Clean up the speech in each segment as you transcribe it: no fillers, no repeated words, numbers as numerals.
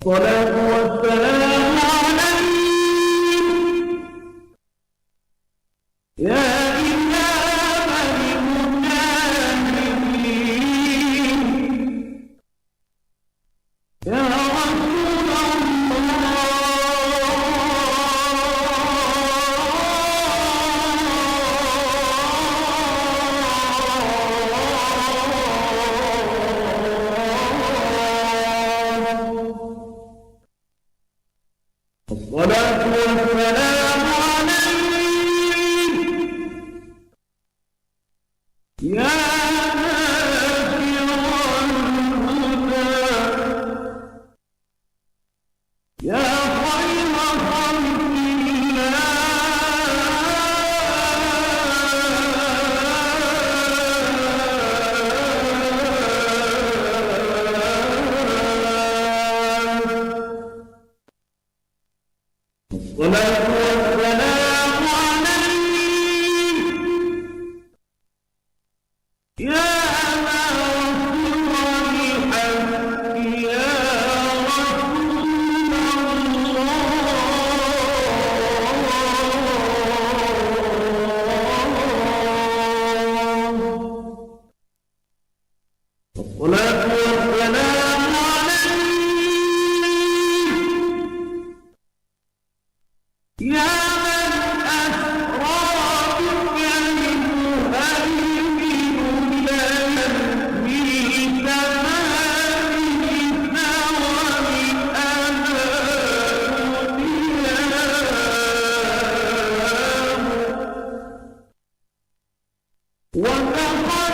الصلاة والسلام عليك يا إمام المجاهدين يا رسول الصلاة والسلام عليك يا ناصر الهدى يا خير خلق الله الصلاة والسلام عليك يا ناصر الحق يا رسول الله الصلاة والسلام عليك يا من أسرى بك المهيمن لنا بالكمال والأمان وتقدمت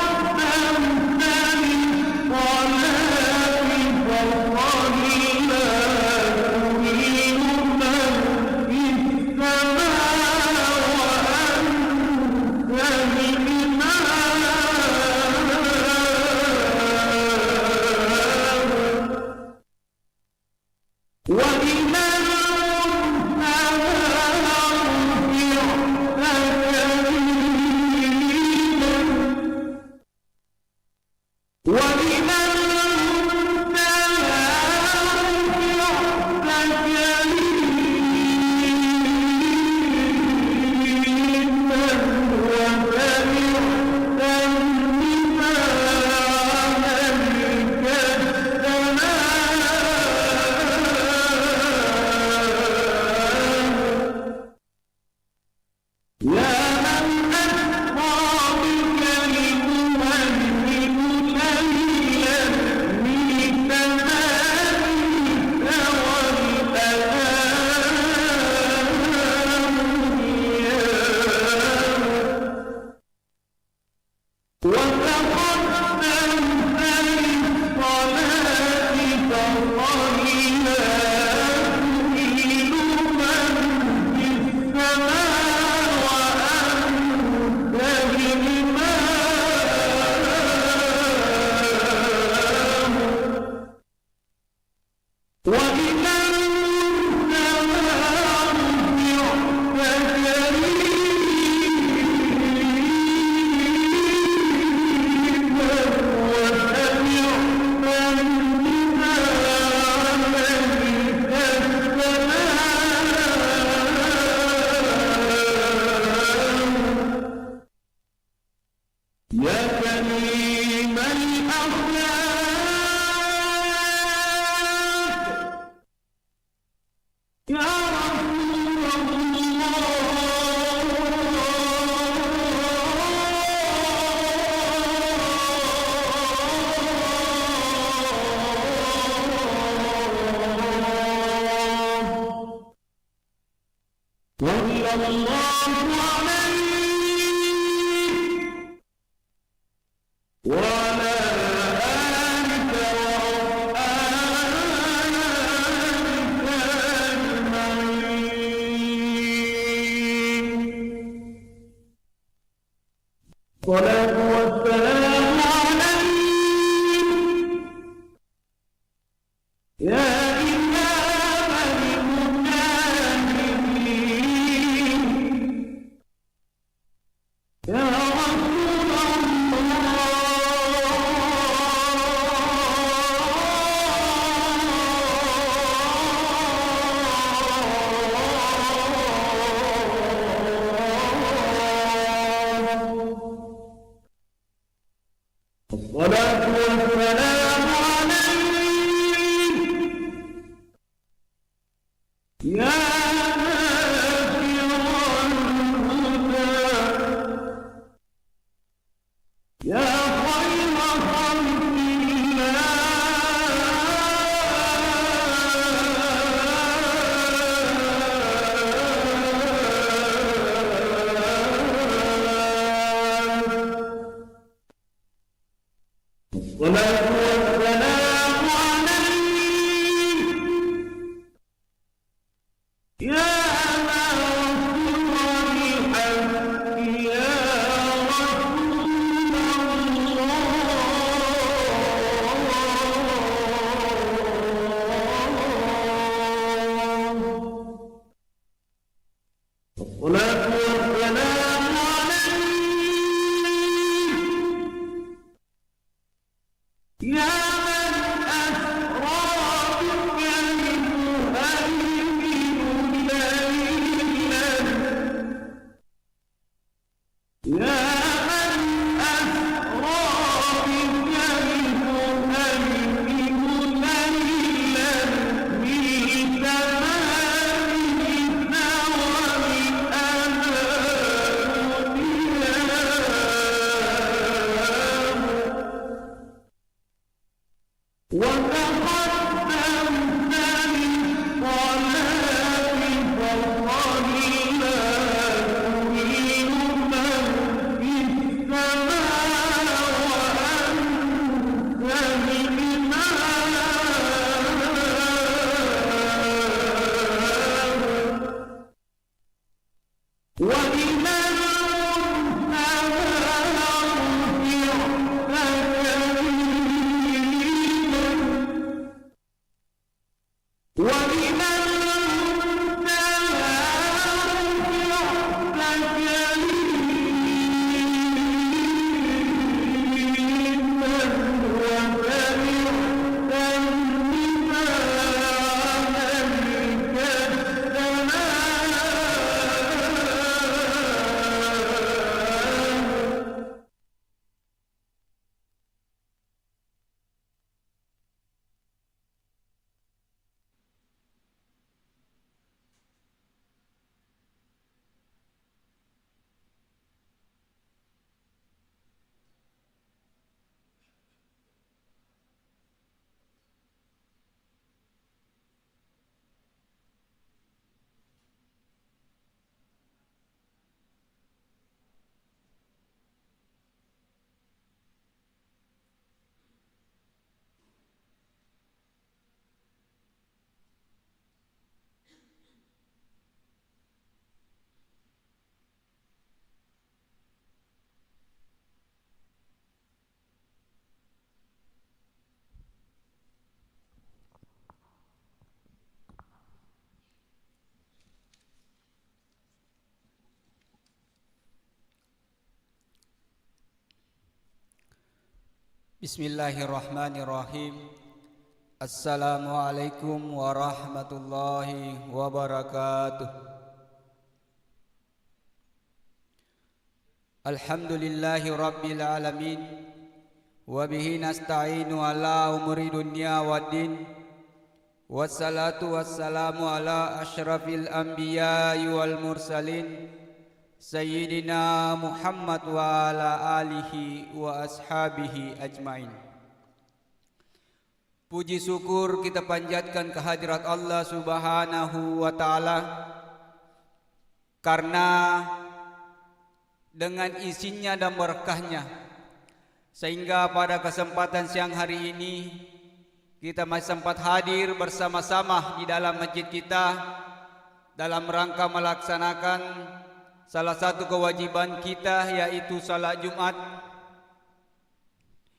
للصلاة فصلى كل من في السماء وأنت الإمام وإلى يا كريم الأخلاق يا رسول الله صلى الله عليك وعلى آلك وأصحابك أجمعين الصلاة والسلام عليك يا إمام المجاهدين يا رسول الله Bismillahirrahmanirrahim. Assalamualaikum warahmatullahi wabarakatuh. Alhamdulillahi rabbil alamin. Wabihi nasta'inu ala umuri dunya waddin. Wassalatu wassalamu ala ashrafil anbiya'i wal mursalin, Sayyidina Muhammad wa ala alihi wa ashabihi ajmain. Puji syukur kita panjatkan kehadirat Allah Subhanahu wa ta'ala, karena dengan izinnya dan berkahnya, sehingga pada kesempatan siang hari ini kita masih sempat hadir bersama-sama di dalam masjid kita dalam rangka melaksanakan salah satu kewajiban kita, yaitu salat Jumat,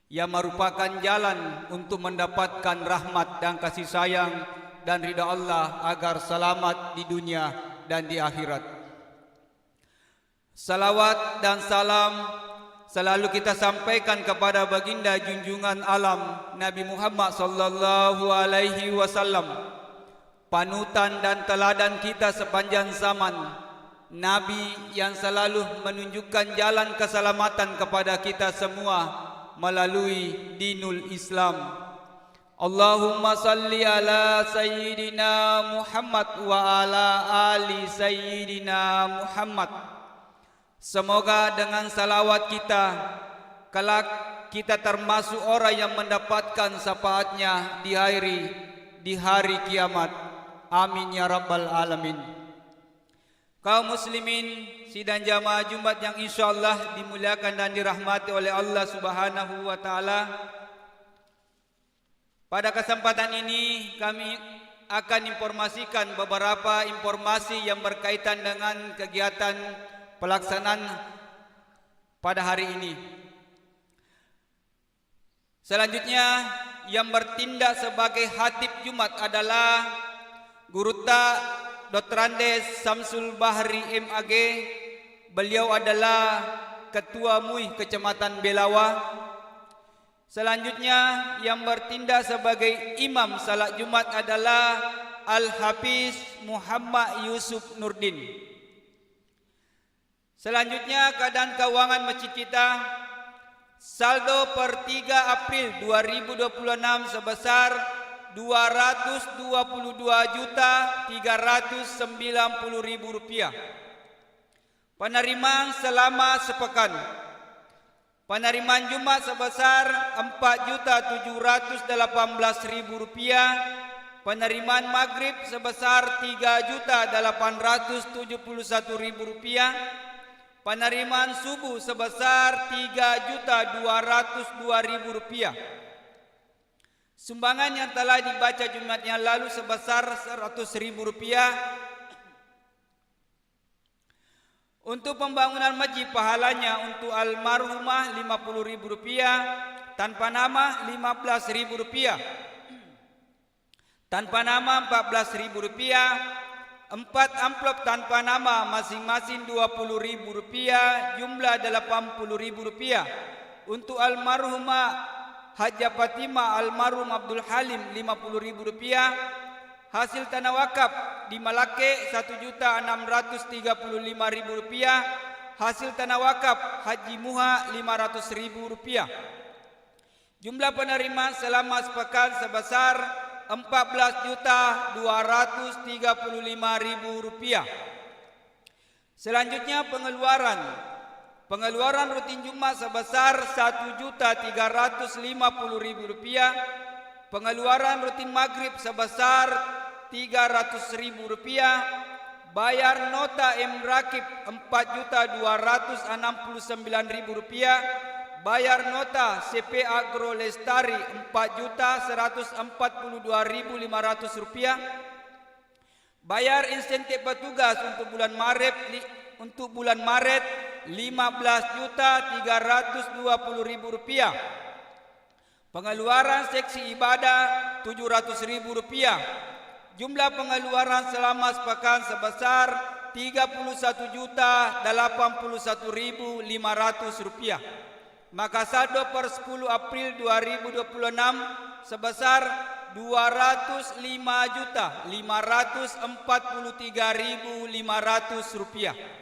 yang merupakan jalan untuk mendapatkan rahmat dan kasih sayang dan ridha Allah agar selamat di dunia dan di akhirat. Salawat dan salam selalu kita sampaikan kepada baginda junjungan alam Nabi Muhammad sallallahu alaihi wasallam, panutan dan teladan kita sepanjang zaman, Nabi yang selalu menunjukkan jalan keselamatan kepada kita semua melalui dinul Islam. Allahumma salli ala Sayyidina Muhammad wa ala ali Sayyidina Muhammad. Semoga dengan salawat kita, kelak kita termasuk orang yang mendapatkan syafaatnya di hari kiamat. Amin ya rabbal alamin. Kaum muslimin sidang jamaah Jumat yang insyaallah dimuliakan dan dirahmati oleh Allah Subhanahu wa taala. Pada kesempatan ini kami akan informasikan beberapa informasi yang berkaitan dengan kegiatan pelaksanaan pada hari ini. Selanjutnya, yang bertindak sebagai khatib Jumat adalah Guruta Dr. Andes Samsul Bahri MAG. Beliau adalah Ketua MUI Kecamatan Belawa. Selanjutnya, yang bertindak sebagai imam salat Jumat adalah Al-Hafiz Muhammad Yusuf Nurdin. Selanjutnya, keadaan keuangan masjid kita, saldo per 3 April 2026 sebesar Rp222.390.000. Penerimaan selama sepekan Penerimaan Jumat sebesar Rp4.718.000. Penerimaan Maghrib sebesar Rp3.871.000. Penerimaan Subuh sebesar Rp3.202.000. Sumbangan yang telah dibaca Jumat yang lalu sebesar Rp100.000. Untuk pembangunan masjid pahalanya untuk almarhumah Rp50.000, tanpa nama Rp15.000, tanpa nama Rp14.000, 4 amplop tanpa nama masing-masing Rp20.000, jumlah Rp80.000. Untuk almarhumah Hajjah Fatimah almarhum Abdul Halim Rp50.000. Hasil tanah wakaf di Malake Rp1.635.000. Hasil tanah wakaf Haji Muha Rp500.000. Jumlah penerimaan selama sepekan sebesar Rp14.235.000. Selanjutnya pengeluaran rutin Jumat sebesar Rp1.350.000. Pengeluaran rutin Maghrib sebesar Rp300.000. Bayar nota M-Rakib Rp4.269.000. Bayar nota CP Agro Lestari Rp4.142.500. Bayar insentif petugas untuk bulan Maret Rp15.320.000. Pengeluaran seksi ibadah Rp700.000. Jumlah pengeluaran selama sepekan sebesar Rp31.081.500. Maka saldo per 10 April 2026 sebesar Rp205.543.500.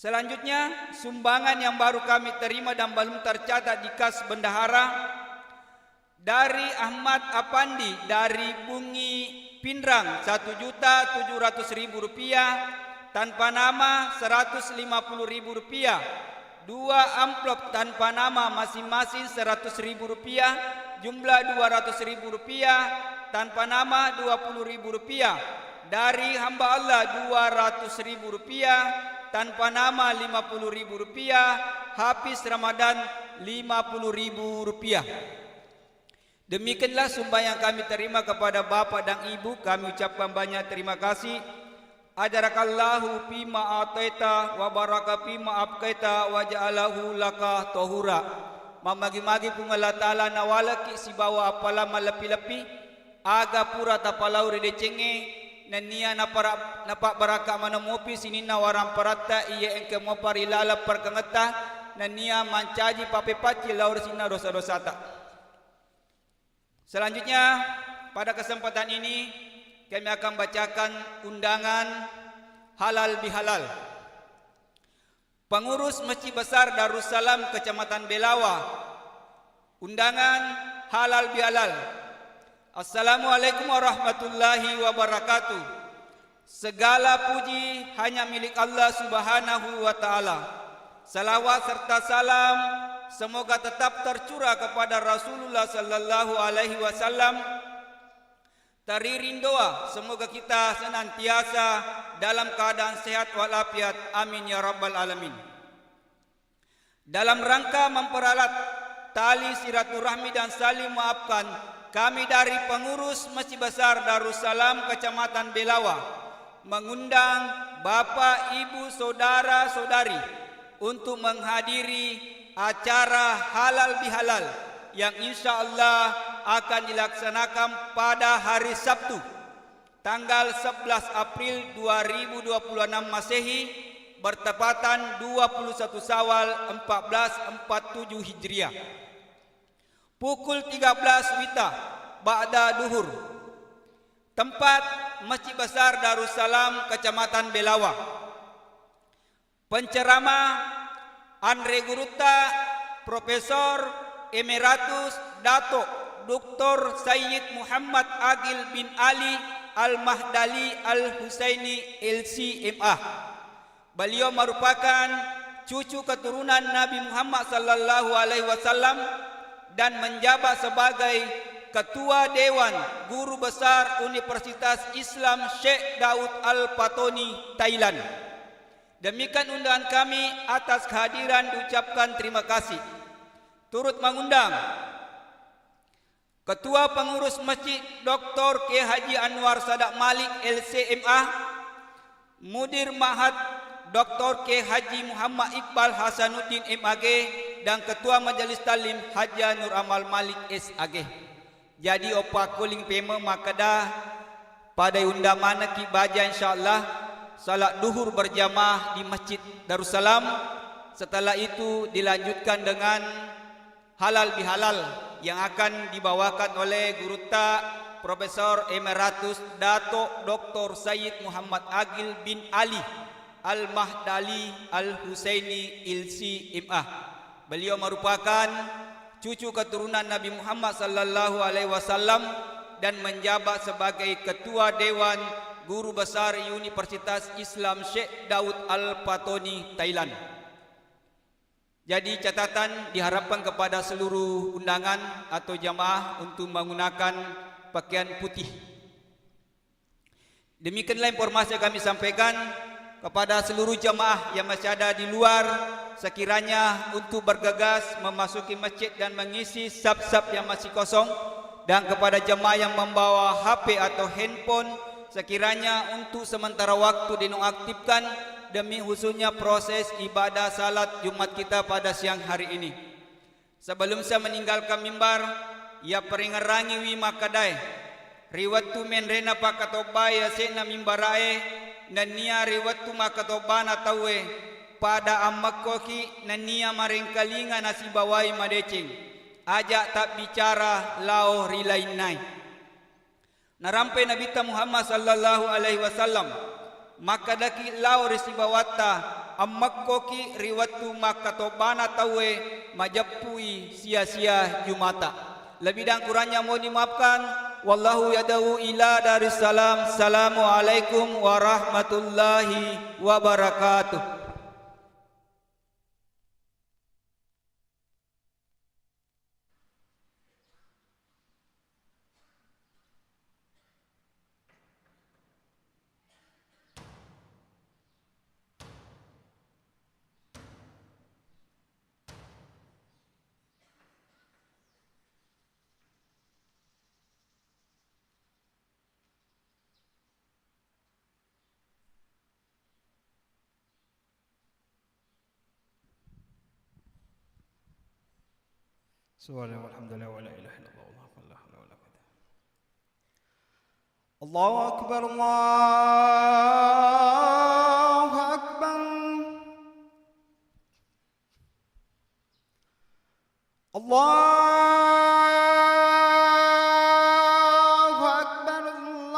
Selanjutnya, sumbangan yang baru kami terima dan belum tercatat di kas bendahara dari Ahmad Apandi dari Bungi Pindrang Rp1.700.000, tanpa nama Rp150.000. 2 amplop tanpa nama masing-masing Rp100.000, jumlah Rp200.000, tanpa nama Rp20.000. Dari hamba Allah Rp200.000, tanpa nama Rp50.000, Hafiz Ramadan Rp50.000. Demikianlah sumbang yang kami terima kepada Bapak dan Ibu. Kami ucapkan banyak terima kasih. Ajarakallahu fima ataita wa baraka fima abqaita wa ja'alahu laka tahura. Mamagi-magi pun Allah Ta'ala nawalaki si bawa apala malapi-lapi aga pura tapalau rede cenge nania napak baraka mana mopi sini nawaram parata iya engke mo parilala perkengeta nania mancaji papepaci laur sina dosa-dosa tak. Selanjutnya pada kesempatan ini kami akan bacakan undangan halal bihalal. Pengurus Masjid Besar Darussalam Kecamatan Belawa. Undangan halal bihalal. Assalamualaikum warahmatullahi wabarakatuh. Segala puji hanya milik Allah Subhanahu wa taala. Salawat serta salam semoga tetap tercurah kepada Rasulullah sallallahu alaihi wasallam. Teriring doa semoga kita senantiasa dalam keadaan sehat walafiat. Amin ya rabbal alamin. Dalam rangka memperalat tali silaturahmi dan saling maafkan, kami dari pengurus Masjid Besar Darussalam Kecamatan Belawa mengundang Bapak, Ibu, Saudara, Saudari untuk menghadiri acara halal bihalal yang insya Allah akan dilaksanakan pada hari Sabtu tanggal 11 April 2026 Masehi bertepatan 21 Syawal 1447 Hijriah. Pukul 13 WITA ba'da duhur. Tempat Masjid Besar Darussalam Kecamatan Belawa. Penceramah Andre Guruta Profesor Emeritus Dato Dr. Sayyid Muhammad Agil bin Ali Al-Mahdali Al-Husaini LCMA. Beliau merupakan cucu keturunan Nabi Muhammad sallallahu alaihi wasallam dan menjabat sebagai Ketua Dewan Guru Besar Universitas Islam Sheikh Daud Al-Patoni, Thailand. Demikian undangan kami, atas kehadiran diucapkan terima kasih. Turut mengundang Ketua Pengurus Masjid Dr. K. Haji Anwar Sadak Malik LCMA, Mudir Ma'had Dr. K. Haji Muhammad Iqbal Hasanuddin MAG, dan Ketua Majelis Talim Haji Nur Amal Malik SAG. Jadi opa kuling pema makada pada undang mana ki baja insyaallah salat duhur berjamaah di Masjid Darussalam. Setelah itu dilanjutkan dengan halal bihalal yang akan dibawakan oleh Guru Ta Profesor Emeritus Dato Dr. Sayyid Muhammad Agil bin Ali Al-Mahdali Al-Husaini LCMA. Beliau merupakan cucu keturunan Nabi Muhammad sallallahu alaihi wasallam dan menjabat sebagai Ketua Dewan Guru Besar Universitas Islam Sheikh Daud Al-Patoni, Thailand. Jadi catatan diharapkan kepada seluruh undangan atau jamaah untuk menggunakan pakaian putih. Demikianlah informasi yang kami sampaikan kepada seluruh jamaah yang masih ada di luar, sekiranya untuk bergegas memasuki masjid dan mengisi saf-saf yang masih kosong, dan kepada jemaah yang membawa HP atau handphone, sekiranya untuk sementara waktu dinonaktifkan demi khususnya proses ibadah salat Jumat kita pada siang hari ini. Sebelum saya meninggalkan mimbar, ia peringerangi wi makadai riwatu menrena pakatoba ya sena mimbarae nania riwatu makatobana tawe pada ammakoki nania marengkalinga nasibawai madecing ajak tak bicara lao rilainai. Narampai Nabi Muhammad sallallahu alaihi wasallam maka daki lau risibawata ammakkoki riwatu makatobana tawe majapui sia-sia Jumata. Lebih dan kurangnya mohon dimaafkan. Wallahu yad'u ila Darussalam. Assalamualaikum warahmatullahi wabarakatuh. Subhanallah walhamdulillah wa la ilaha illallah wallahu la hawla wa la quwwata. Allahu akbar, Allahu akbar. Allahu akbar, Allahu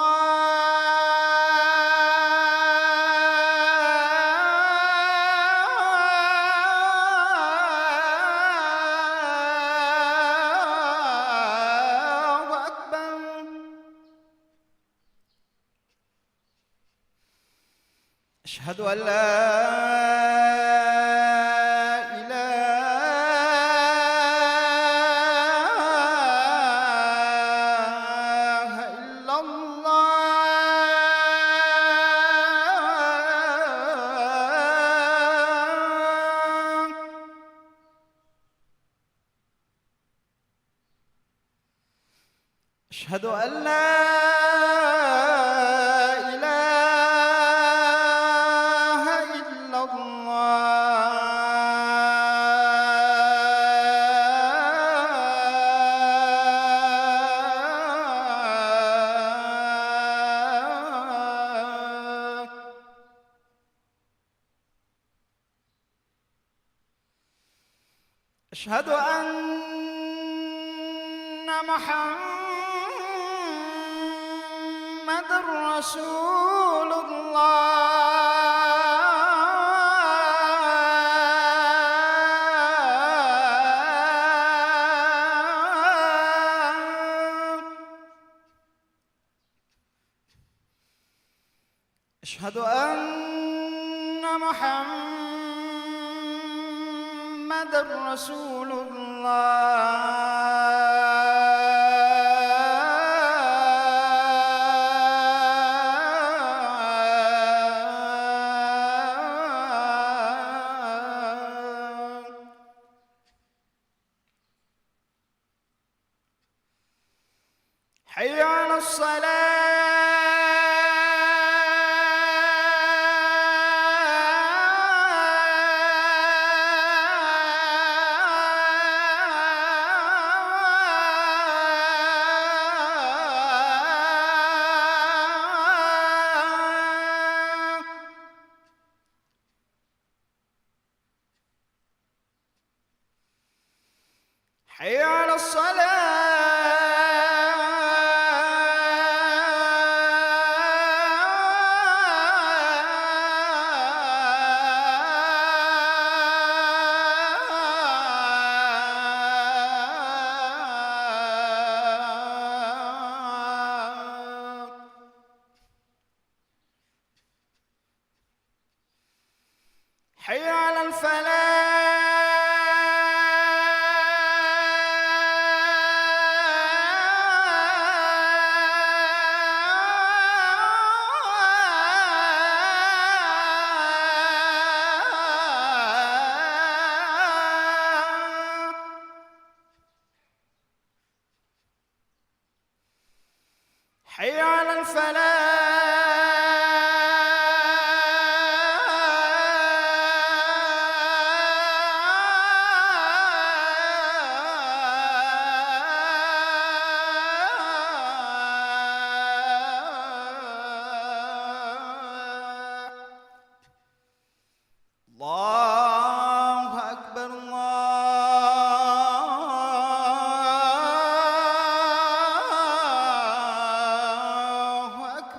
akbar. Asyhadu an la ilaha illallah. Asyhadu an la ilaha illallah. Asyhadu anna Muhammadar Rasulullah. Asyhadu anna محمد رسول الله. حي على الصلاة. حي على الصلاة. حي على الفلاح. حي على الفلاح. الله أكبر الله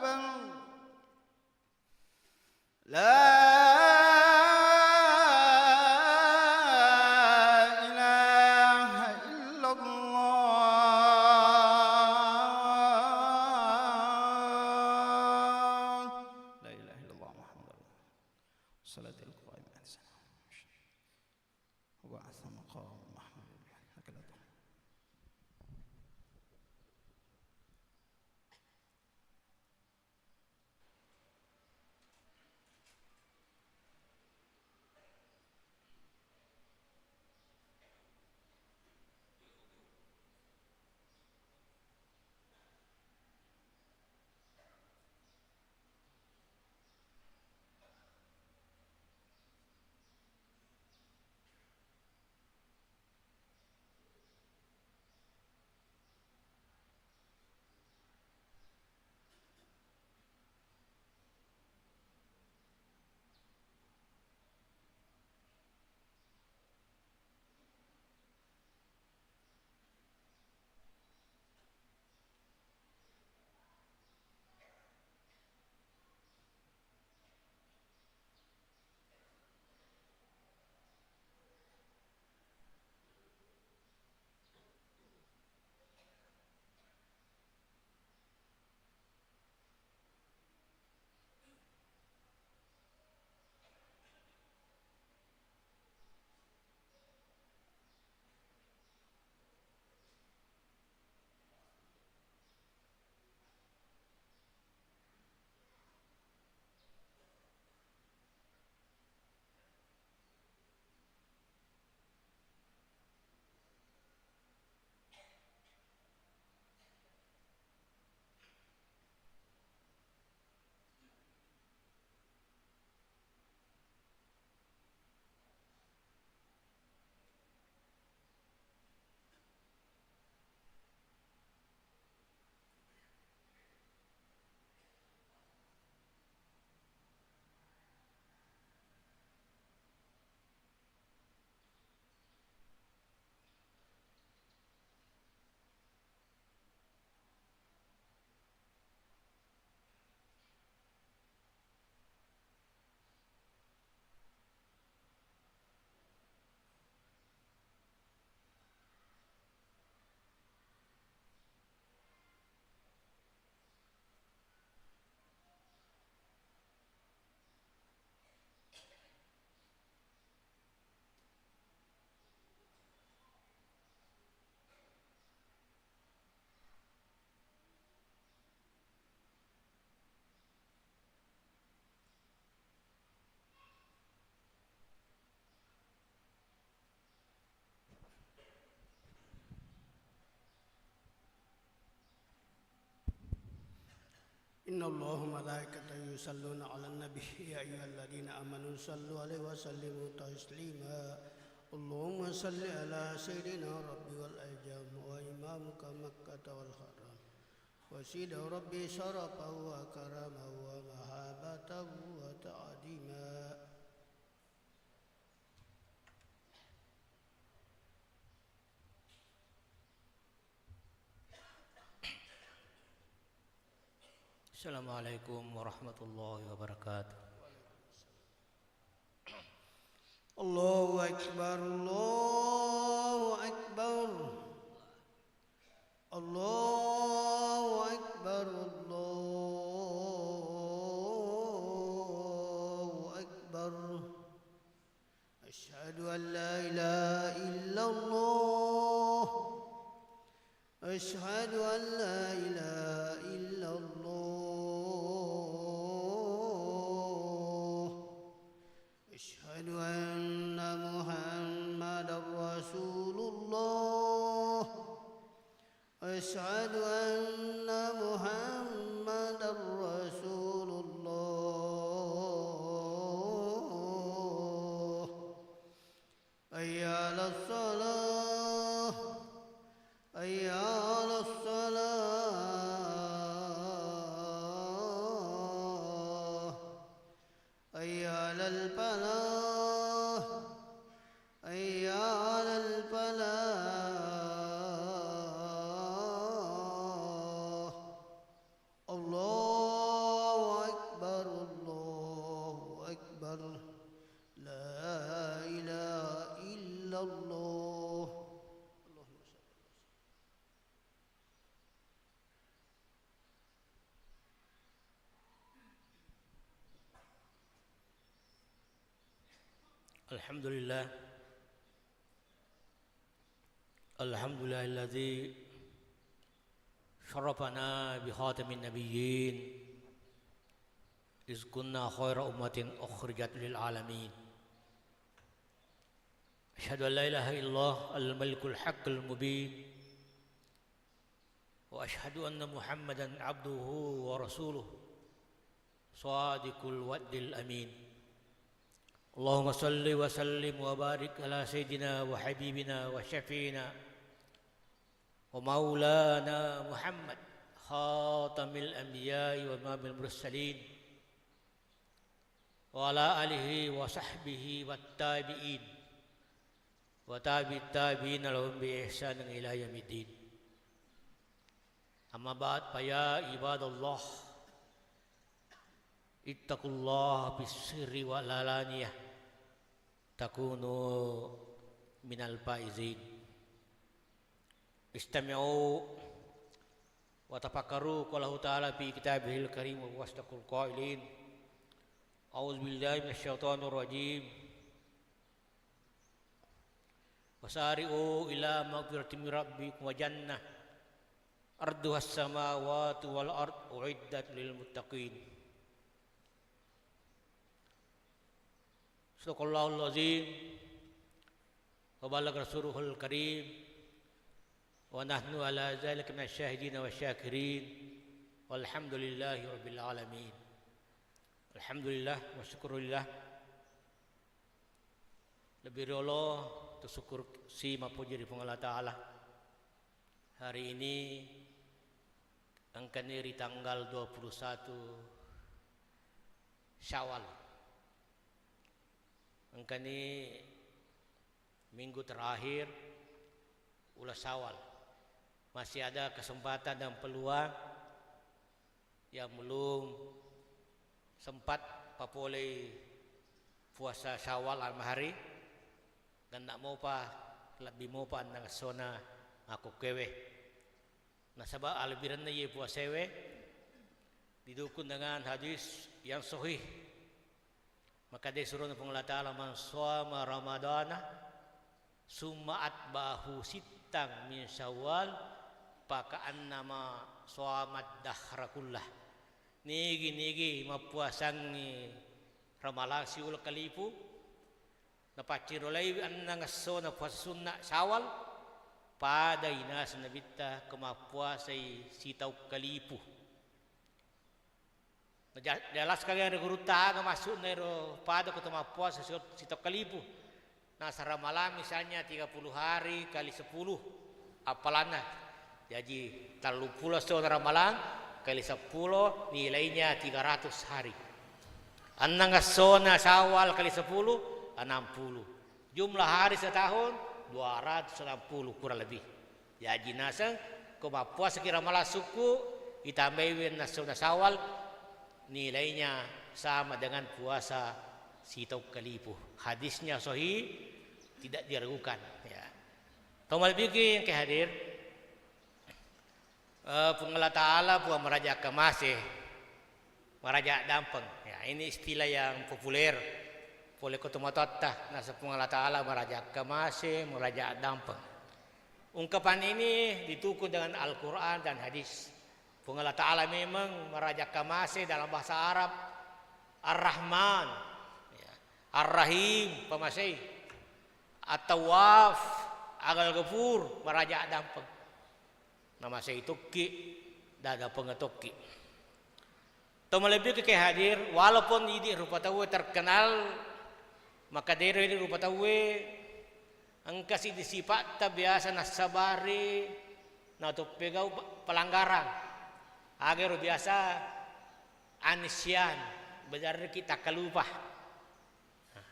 إن الله وملائكته يصلون على النبي يا أيها الذين آمنوا صلوا عليه وسلموا تسليما اللهم صل على سيدنا ربي والأيام وإمامك مكة والحرم وسيد ربي شرفه وكرمه ومهابته وتعظيما Assalamualaikum warahmatullahi wabarakatuh. الله أكبر الله أكبر الله أكبر الله أكبر أشهد أن لا إله إلا الله أشهد أن لا إله إلا الله أشهد أن محمدا رسول الله أشهد أن محمدا رسول الله حي على الصلاة حي على الصلاة حي على الفلاح حي على الفلاح الله أكبر الله أكبر لا إله إلا الله اللهم صل Alhamdulillah. Alhamdulillahilladzi syarafana bi khatamin nabiyyin iz kunna khaira ummatin ukhrijat lil alamin. Asyhadu an la ilaha illallah al-malikul haqqul mubin wa asyhadu anna Muhammadan abduhu wa rasuluh shadiqul wa'dil amin. Allahumma salli wa sallim wa barik ala sayyidina wa habibina wa syafi'ina wa maulana Muhammad khatamil anbiya'i wa imamil mursalin wa ala alihi wa sahbihi wa tabi'in wa tabi'it tabi'in lahum bi ihsanin ila yaumiddin. Amma ba'd, fa ya ibadallah ittaqullaha bis-sirri wal alaniyah takunu minal faizin. Istami'u wa tafakkaru qaulahu ta'ala fi kitabihil karim wa wasdaqul qailin. A'udzu billahi minasyaitonir rajim. Wasari'u ila maghfiratin min rabbikum wa jannah arduhas samawati wal ard uiddat lil muttaqin. Sadaqallahul azim wa balagha rasuluhul karim wa nahnu ala zalika minasyahidin wa syakirin walhamdulillahi rabbil alamin. Alhamdulillah wa syukurillah. Lebih Allah tersyukur si mapuji di Allah Ta'ala. Hari ini angkanya di tanggal 21 Syawal. Angkanya minggu terakhir ulah Syawal. Masih ada kesempatan dan peluang yang belum sempat papoleh puasa Syawal al-mahari dan nak mau pa lebih mau pa nang sona aku kewe. Nah sebab albiran na ye puasewe didukung dengan hadis yang sahih. Maka dia suruh Allah Ta'ala man shoma ramadana summa atbahu sittang min syawal paka'annama shomat dahra kullah. Nigi mapuasang ni ramalasi ul kalipu napacirolay annang aso na puasa sunna syawal pada inas nabita kemapuasay sitaw kalipu. Jelas kalian ada guru taga masuk nero pada ketemu puasa sitok kalipu. Nah saramalam misalnya 30 hari kali 10 apalana. Jadi 30 tahun ramalan kali 10 nilainya 300 hari. Anang sona Syawal kali 10 60. Jumlah hari setahun 260 kurang lebih. Jadi nasa puasa kira malah suku itambahin nasona Syawal nilainya sama dengan puasa sitok kalipu. Hadisnya sahih, tidak diragukan. Ya. Tomal bikin ke hadir, pengelah Taala puan meraja kemasih, meraja dampeng. Ya, ini istilah yang populer. Boleh ketemu tata, nasa pengelah Taala meraja kemasih, meraja dampeng. Ungkapan ini ditukun dengan Al-Quran dan hadis. Pengelah Ta'ala memang meraja kamase dalam bahasa Arab Ar-Rahman, ya. Ar-Rahim pemasai, At-Tawaf Agal-Ghafur meraja dampeng. Nama saya Tukki dada pengetukki. Toma lebih ke hadir walaupun ini rupa tahu terkenal maka dari ini rupa tahu angkasi disifat biasa nasabari na to pegau pelanggaran. Agar biasa anisyan benar kita kalupah.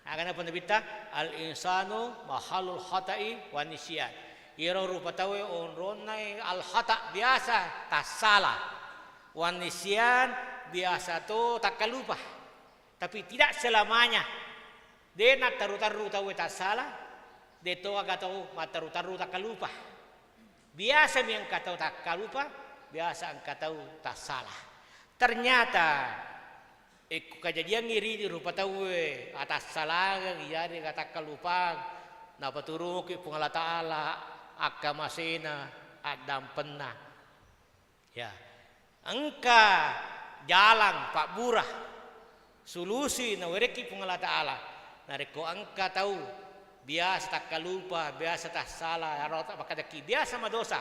Akan apa nabita al insanu mahalul khata'i wa nisyan. Iro rupa tawe onronai al khata biasa tak salah. Wa nisyan biasa tu tak kalupah. Tapi tidak selamanya. Dia nak taru-taru tawe tak salah. Dia tu agak tahu mataru-taru tak kalupah. Biasa yang kata tak kalupah. Biasa engkau tahu tak salah. Ternyata kejadian ngiri di rupa tahu atas salah iya dia kata kalupang. Napa turun ke pengalat Taala agama sena adam pernah. Ya. Engkau jalan Pak Burah solusi na wereki pengalat Taala. Nareko engkau tahu biasa tak kalupa, biasa tak salah, rota pakadaki biasa madosa.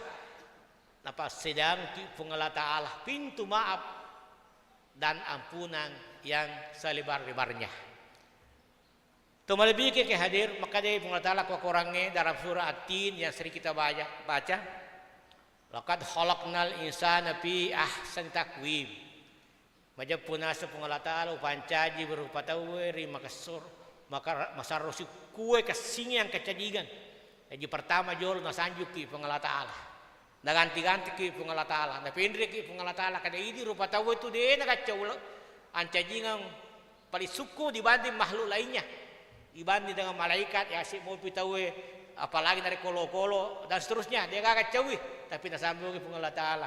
Napa sedang pengelah Ta'ala pintu maaf dan ampunan yang selebar-lebarnya. Lebih ke hadir maka dia pengelah Ta'ala kurangnya dalam surah At-Tin yang sering kita baca. Laqad khalaqnal insana fi ahsani taqwim. Majap punasa pengelah Ta'ala upancaji berupa tawiri maka masarosi kue kesingi yang kecadigan. Jadi pertama jol nasanjuki pengelah Ta'ala. Na ganti-ganti ki pengalat Taala. Na pendri ki pengalat Taala kada ini rupa tahu itu dia na kacau ancajingan paling suku dibanding makhluk lainnya. Dibanding dengan malaikat ya si mau pitawe apalagi dari kolo-kolo dan seterusnya dia gak kacau tapi na sambung ki pengalat Taala.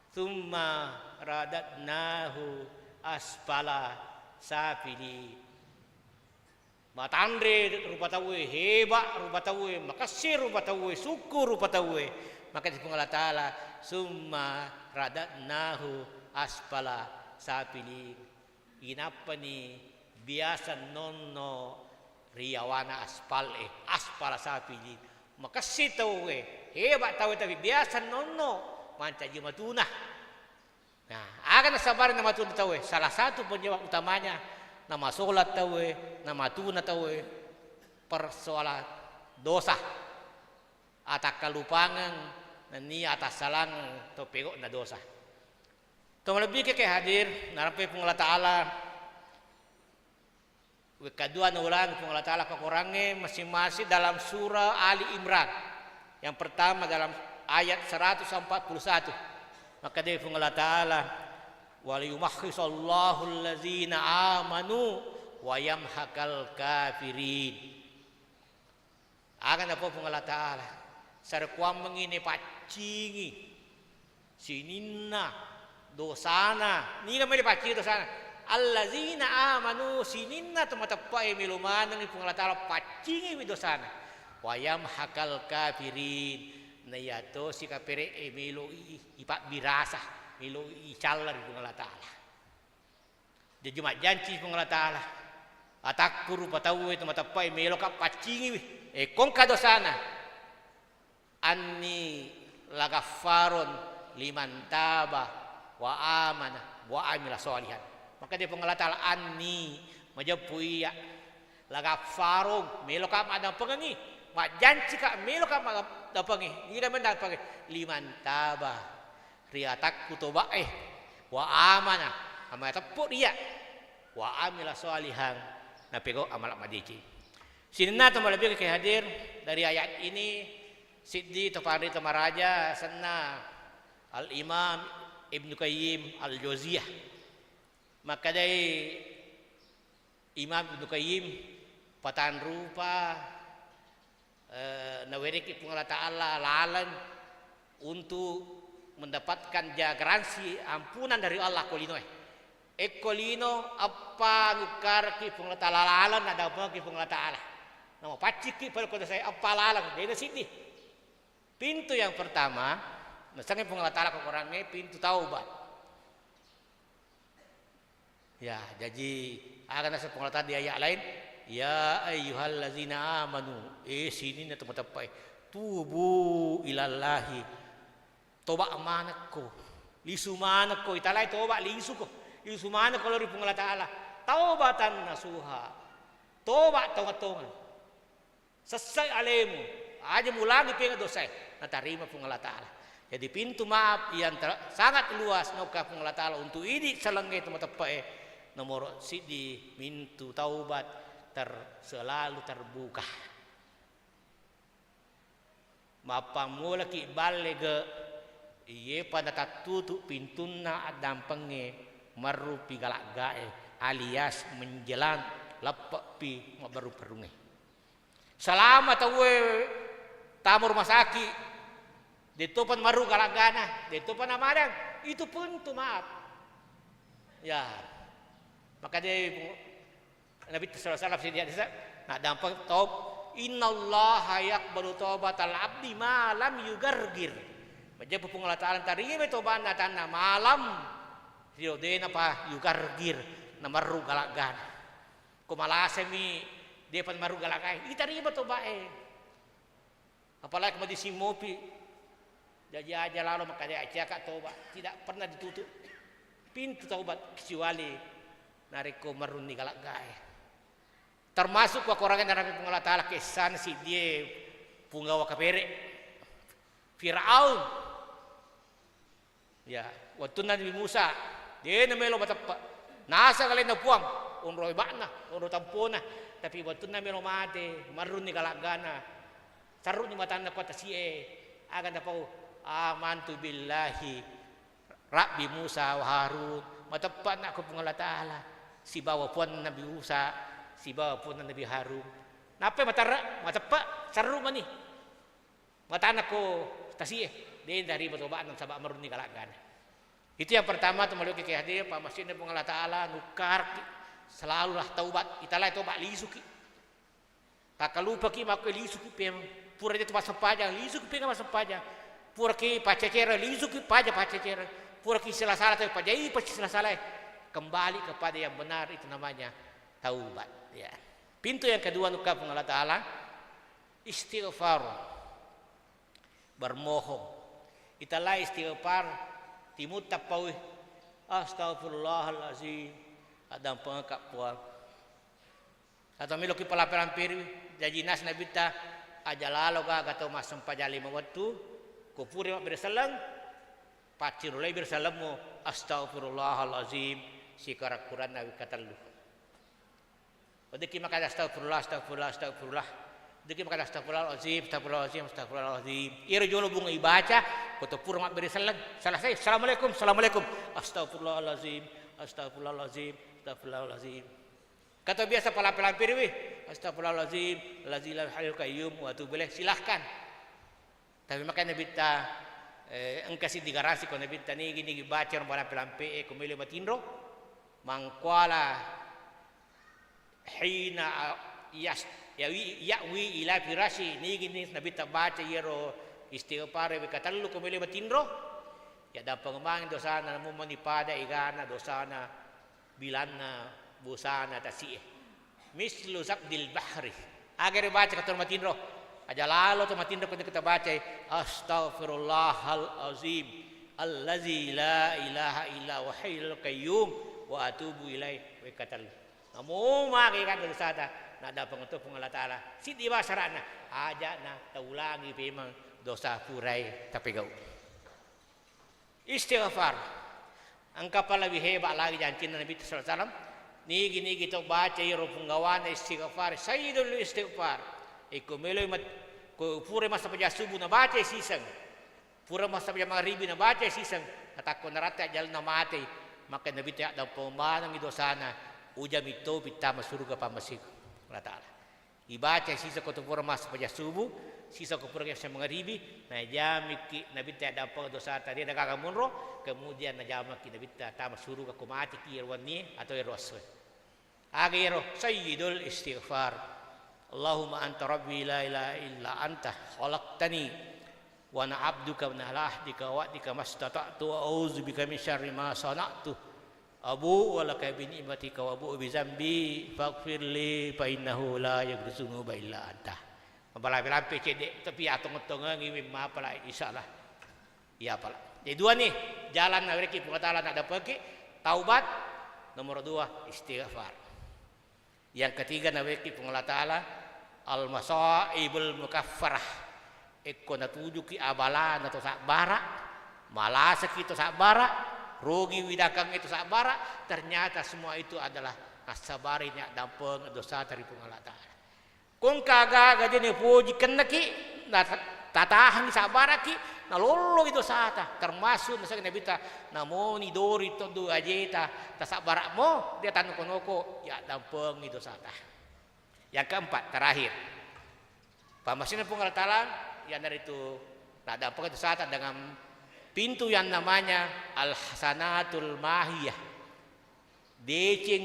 Tsumma radatnahu asfala safili. Matandre rupa tahu hebat rupa tahu makasih rupa tahu syukur rupa tahu. Maka di pengalat Taala summa radatnahu asfala sapili. Inapa ni biasa nonno riawana aspala sapili. Maka si tahu hebat tahu tapi biasa nonno mancaji matuna. Nah, akan sabar nama matuna tahu salah satu penyebab utamanya nama solat tahu nama tuna tahu persoalan dosa. Atak kalupangan ni atas salang to pegok na dosa. To lebih ke hadir narampe pengelah Taala. Kedua ulang pengelah Taala kekurangnya masing-masing dalam surah Ali Imran. Yang pertama dalam ayat 141. Maka dia pengelah Taala wal yumahhisallahu allazina amanu wa yamhaqal kafirin. Akan apa pengelah Taala? Sarkuam mengini pacingi sininna dosana ni kami dipaci dosana allazina amanu sininna tematapai miluman ni pengelah Taala pacingi dosana wayam hakal kafirin na yato si kapere milu ipak birasa milu icalar pengelah Taala dia cuma janji pengelah Taala atakuru patawu tematapai milu kap pacingi kong kadosana anni lagafarun liman taba wa amana wa amila sholihan. Maka dia pengalatan anni majapui ya laga farong melo ka madang pengengi mak janji ka melo ka madang pengi ida mendak pengi liman taba riatak kutoba wa amana ama tepuk dia wa amila salihan napego amal madici sinna to malabih ke hadir dari ayat ini Siddi Tafari Tamaraja Sanna Al-Imam Ibnu Qayyim Al-Jauziyah. Maka dari Imam Ibnu Qayyim patan rupa nawerik pengalata Allah lalan untuk mendapatkan garansi ampunan dari Allah kolino. Kolino apa nukar ki pengalata lalan ada apa ki pengalata Allah. Nama pacik ki pada kota saya apa lalan dia Siddi. Pintu yang pertama, misalnya pengalatala ke orangnya pintu taubat. Ya, jadi akan ada pengalatala di ayat lain, ya ayyuhallazina amanu, sini na teman-teman, tubu ilallahi, tobat manakko, lisu manakko, italai tobat lisu ko, lisu manakko lori pengalatala, taubatan nasuha, tobat tongat-tongat, selesai alemu, aja mulangi pengen dosa. Natarima pengalat Allah. Jadi pintu maaf yang sangat luas nauka pengalat Allah untuk ini selenggai teman-teman nomor sidi pintu taubat selalu terbuka. Mapa mula ki balega iye pada tatutu pintuna adam penge marupi galak gae alias menjelan lepak pi baru perunge. Selama tawe tamu rumah sakit ditopan maru galagana ditopan amadang itu pun tu maaf ya maka dia Nabi sallallahu alaihi wasallam dia nak dampak taub innallaha yaqbalu taubatal abdi ma lam yugargir baca pengalatan tari toban tanah malam diodena pa yugargir na maru galagana kumalasemi dia pan maru galagai itari tobae apalagi kalau disimopi jadi aja lalu maka dia cakap taubat tidak pernah ditutup pintu taubat kecuali nariko meruni galak gae termasuk orang yang Nabi pengalat Allah kesan si dia punggawa kapere Firaun ya waktu Nabi Musa dia namelo batapa nasa kalian napuang unroy bakna unroy tampona tapi waktu namelo mate meruni galak gana saru ni matanda kota sie akan dapau amantu billahi Rabbi Musa wa Harun matepat nak ko pengalata Allah si bawa pun Nabi Musa si bawa pun Nabi Harun napa matara matepat saru mani matana ko tasie den dari batobaan sabak maruni kalagan itu yang pertama teman ke hadir Pak Masjid pengalata Allah nukar selalulah taubat italai taubat lisuki tak lupa ki mak lisuki pem pura dia tempat sepanjang lisuki pem sepanjang pura ki pacecera lisuki paja pacecera pura ki salah-salah tapi pajai pasti salah-salah kembali kepada yang benar itu namanya taubat ya. Pintu yang kedua nuka pengalat Allah istighfar bermohon italah istighfar timut tapawi astagfirullahalazim ada pengakap puan atau miloki pelaparan piri jadi nas nabi ta ajalalo ga gato masam pajali mawatu kupuri mak bersalam pacirulai bersalamu astagfirullahalazim sikara Quran nabi katalu odeki maka astagfirullah deki maka astagfirullahalazim ira jolo bunga ibaca koto pur mak bersalam salah saya assalamualaikum astagfirullahalazim kata biasa pelaparan piri astagfirullahalazim lazil hayyul qayyum wa atubu ilaih silahkan. Tapi makanya bita engkasi digarasi kono bita ni gini baca orang pelampe kumile matindro mangkwala hina yawi ila firasi ni gini nabita baca yero istighfar be katallu kumile matindro ya da pengemang dosana namu manipada igana dosana bilanna busana tasih mislu zakdil bahri agar baca katul matindro aja lalu tu matinda kita baca astaghfirullahalazim allazi la ilaha illa huwal qayyum wa atubu ilaihi wa katal. Namo maki kan dosa ta nak ada pengetuk Allah Taala. Si di basarana aja na taulangi memang dosa purai tapi kau. Istighfar. Angka pa lebih hebat lagi janji Nabi sallallahu alaihi wasallam. Nigi kita baca iro penggawan istighfar. Sayyidul istighfar. Iku meloi mat ko pure masa paja subuh na baca sisang. Pure masa paja maghrib na baca sisang. Natakon narata jalan na mati. Maka Nabi tak ada pemanang itu sana. Ujam itu kita surga pamasik. Allah Taala. Ibaca sisa ko pure masa paja subuh. Sisa ko pure masa maghrib. Na jamiki Nabi tak ada apa dosa tadi ada kagamunro. Kemudian na jamaki Nabi tak tamas surga ko mati ki irwani atau irwaswe. Akhirnya sayyidul istighfar. Allahumma anta rabbi la ilaha illa anta khalaqtani wa ana abduka wa ala ahdika wa wa'dika mastata'tu wa a'udzu bika min syarri ma sana'tu abu wa laka bi ni'matika wa abu bi zambi faghfir li fa innahu la yaghfiru dzunuba illa anta. Mabala-lampe cedek tapi atong-atong ngiwim mapala insyaallah. Ya pala. Jadi dua nih jalan mereka pengetahuan ada pakai taubat, nomor 2 istighfar. Yang ketiga naweki pengolah Ta'ala al-masaibul mukaffarah. Eko natuju ki abalan atau sakbara, malasa kita sakbara, rugi widakang itu sakbara, ternyata semua itu adalah kasabarinya dampeng dosa dari pengolah Ta'ala. Kung kagak jadi puji kena ki, tatahan sakbara ki, nalolo itu sata termasuk nasa Nabi ta namoni dori to du ajeta tasak barak mo dia tanu konoko ya dampeng itu sata. Yang keempat terakhir pamasin pun Allah Taala yang dari itu tak dampeng itu sata dengan pintu yang namanya al hasanatul mahiyah. Decing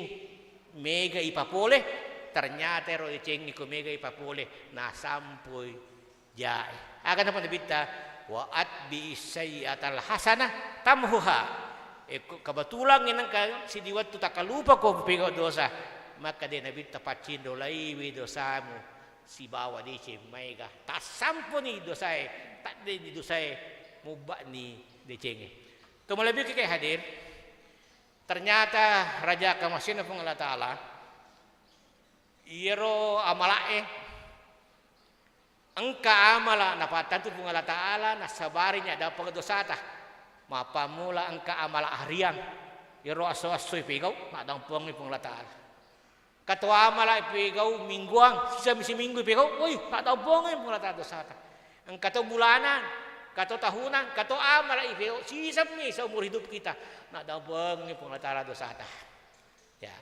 mega ipapole ternyata ro decing iku mega ipapole na sampai jae. Akan apa Nabi ta wa atbi sayyatal hasanah tamhuha. Kebetulan inang ka si diwat tu takalupa ko pego dosa maka dia Nabi tapacin dolai wi dosamu si bawa di mega tak sampuni dosae tak di dosae mubak ni decenge. Kemudian lebih ke hadir ternyata raja kamasin pun Allah Taala iro amalae engka amala napatan tu pun Allah Ta'ala nasabarinya ada pengedosa tah mapa mula engka amala harian iro aso-aso ipigau nak dampong ni pun Allah Ta'ala katua amala ipigau mingguang sisa misi minggu ipigau oi nak dampong ni pun Allah Ta'ala dosa tah engka tu bulanan kato tahunan kato amala ipigau sisa ni seumur hidup kita nak dampong ni pun Allah Ta'ala dosa tah ya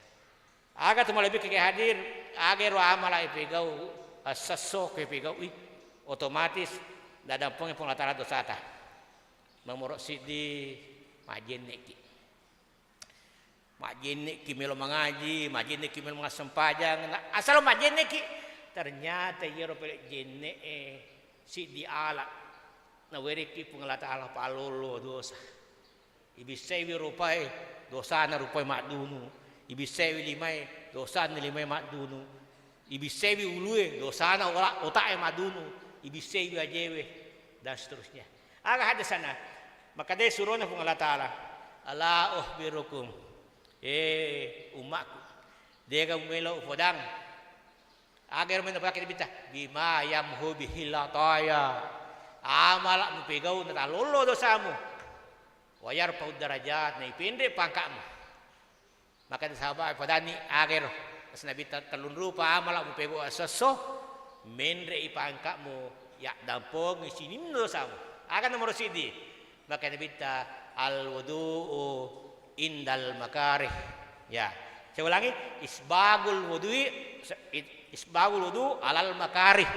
aga tu lebih ke hadir aga ro amala ipigau asasok ipigau otomatis dadang pong Allah Taala dosa ta mamorok sidi majenne ki melo mengaji majenne ki melo ngasempajang asal majenne ki ternyata yero pelek jenne sidi ala na weri ki pong Allah Taala palolo dosa ibisewi rupai dosa na rupai makdunu ibisewi limai dosa na limai makdunu ibisewi ulue dosa na otak madunu ibisewi ajewe dan seterusnya. Agak ada sana. Maka dia suruhnya pun Allah Taala. Ala uhbirukum. Umatku. Dia kamu melo podang. Agar mendapat kita bima yamhu bihilataya. Amalak mupegau na lolo dosamu. Wayar paud darajat na ipindre pangkakmu. Maka sahabat podani agar as Nabi talun rupa amalak mupegau asaso menre ipangkakmu ya dampong isinim dosamu akan nomor sidi maka Nabi ta al wudu'u indal makarih ya saya ulangi isbagul wudu alal makarih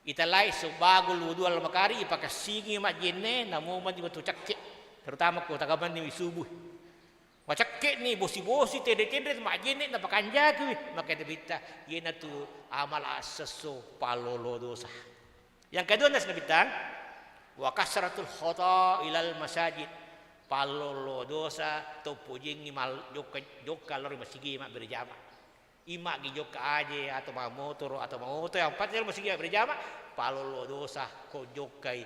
italai isbagul wudu alal makarih ipakai singi majenne namo man di batu cak terutama ko tagaban ni subuh macak ni bosi-bosi tede-tede majenne na pakanjaku maka debita yena tu amal asaso palolo dosa. Yang kedua nas nabitan wa kasratul khata ilal masajid palolo dosa to pujing mal jok kalori masigi mak berjamaah. Imak gi jok aje atau ma motor yang patel masigi berjamaah palolo dosa ko jokai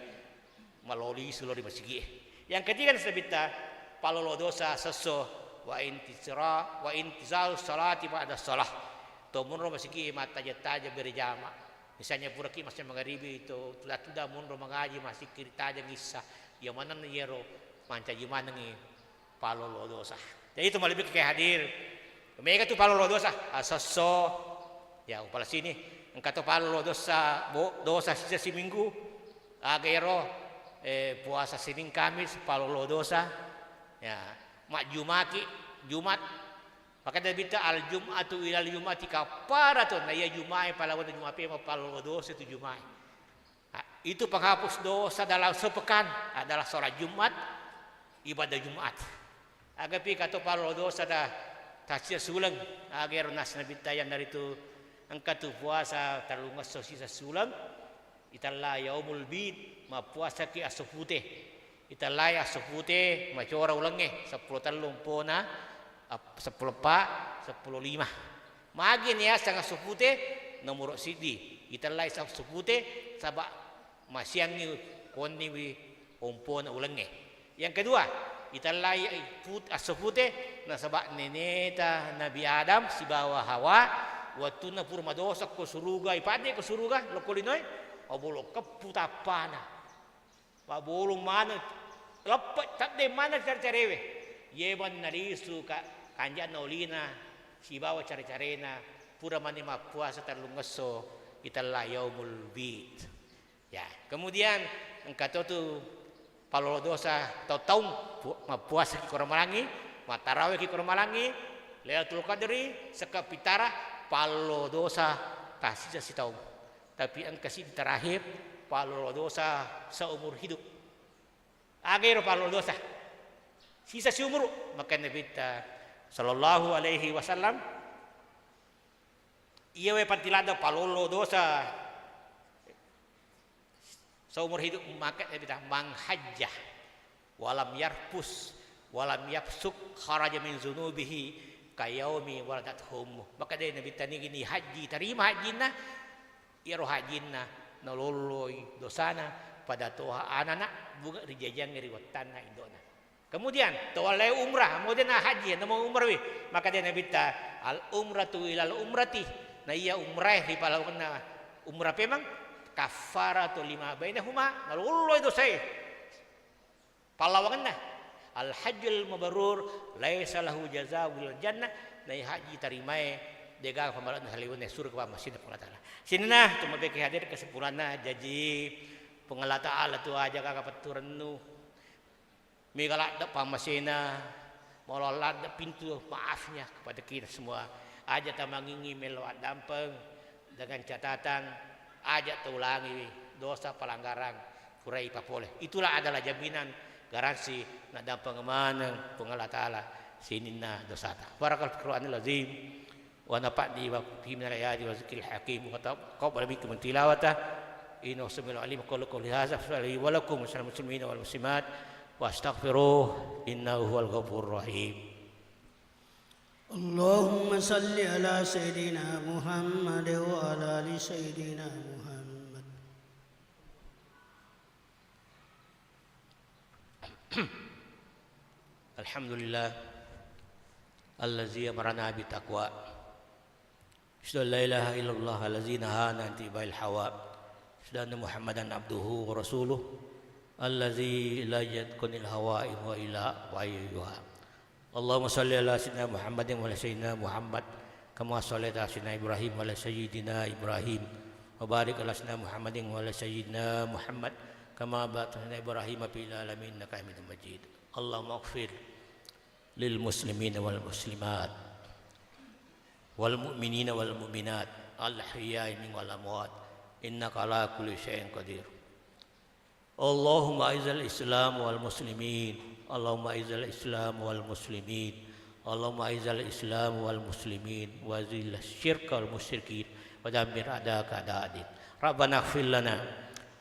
maloli sulori masigi. Yang ketiga nas nabitan palolo dosa seso wa intizal salati ba'da salah. To munro masiki mata jataja berjama. Misalnya puraki masih magharibi itu tuda munro mengaji masih kiritaja ngissa. Ya mana yero manca gimana ngi palolo dosa. Jadi itu lebih ke hadir. Mereka tu palolo dosa asaso. Ya upala sini engkau tu palolo dosa dosa sisa si minggu. Agero puasa Senin Kamis palolo dosa. Ya mak Jumat maka dia bita al Jum'atu ilal Jum'ati kafaratun. Nah ya Jumat palawan Jumat pe palolo dosa itu Jumat. Itu penghapus dosa dalam sepekan adalah sholat Jumat, ibadah Jumat. Agapi kata palolo dosa dah tasya sulang agar nas nabi tayan dari itu engkau tu puasa terlungas sisa sulang italla yaumul bid ma puasa ki asufute italla asufute ma cora ulange 10 talung pona 10 pa 10 lima magin ya sang asufute nomor sidi italla asufute sabak masyang ni koni wi umpon ulange. Yang kedua, italai asufute na sabak neneta Nabi Adam si bawa Hawa waktu na purma dosa ko suruga ipade ko suruga lokolinoy obolo kaputapana. Pabolong mana lepat tak de mana cari-carewe. Yeban narisu ka kanja naulina si bawa cari-carena pura mani puasa terlungaso italai yaumul bid. Ya, kemudian engkau tu palolo dosa tahu puasa ki Korang Malangi, tarawih ki Korang Malangi, Lailatul Qadri sekapitara palolo dosa tak sisa si tahu. Tapi engkau si terakhir palolo dosa seumur hidup. Agar palolo dosa sisa si umur maka Nabi sallallahu alaihi wasallam ia we pantilada palolo dosa seumur hidup maka kita manghajjah walam yarpus walam yapsuk kharaja min zunubihi kayaumi waladathum. Maka dia Nabi tani gini haji terima hajina iro hajina nololoi dosana pada toha anana bunga rijajang riwatana indona. Kemudian tawalai umrah kemudian haji namo umrah wi maka dia Nabi ta al umratu ilal umrati na iya umrah di palawna umrah memang kafaratu lima bainahuma nalullo itu saya palawanganna al hajjul mabrur laisa lahu jazaa'ul jannah nai haji tarimae dega pamalan haliun surga masih Allah taala sinna tuma beki hadir kesempurna jaji pengelata Allah tu aja kakak peturnu migala da pamasina mololad pintu maafnya kepada kita semua aja tamangingi melawat dampeng dengan catatan ajak ulangi dosa pelanggaran kurai papoleh. Itulah adalah jaminan garansi nak dan pengemana pengalah taala sinina dosa ta. Barakal Qur'anil azim wa nafa'ni wa fi min al-ayati wa zikril hakim wa taqabbal minkum tilawata innahu samiul alim qul hadza wa lakum assalamu muslimin wal muslimat wa astaghfiruh innahu huwal ghafurur rahim. اللهم صل على سيدنا محمد وعلى آل سيدنا محمد. Alhamdulillah allazi amarna bi taqwa. Asyhadu an la ilaha illallah allazi nahana an tibail hawa. Asyhadu anna Muhammadan abduhu wa rasuluh allazi la yadkunil hawa wa ila wa ayyuha. Allahumma salli ala sayyidina Muhammadin wa ala sayyidina Muhammad kama shallaita ala sayyidina Ibrahim wa ala sayyidina Ibrahim wa barik ala sayyidina Muhammadin wa ala sayyidina Muhammad kama barakta ala Ibrahim fil alamin innaka Hamidum Majid. Allahumma ighfir lil muslimin wal muslimat wal mu'minina wal mu'minat al ahya'i minhum wal amwat innaka ala kulli syai'in qadir. Allahumma izzil Islam wal muslimin. Allahumma izzil Islam wal muslimin. Allahumma izzil Islam wal muslimin wa zil syirka wal musyrikin wa dammir a'daka a'da'id. Rabbana ighfir lana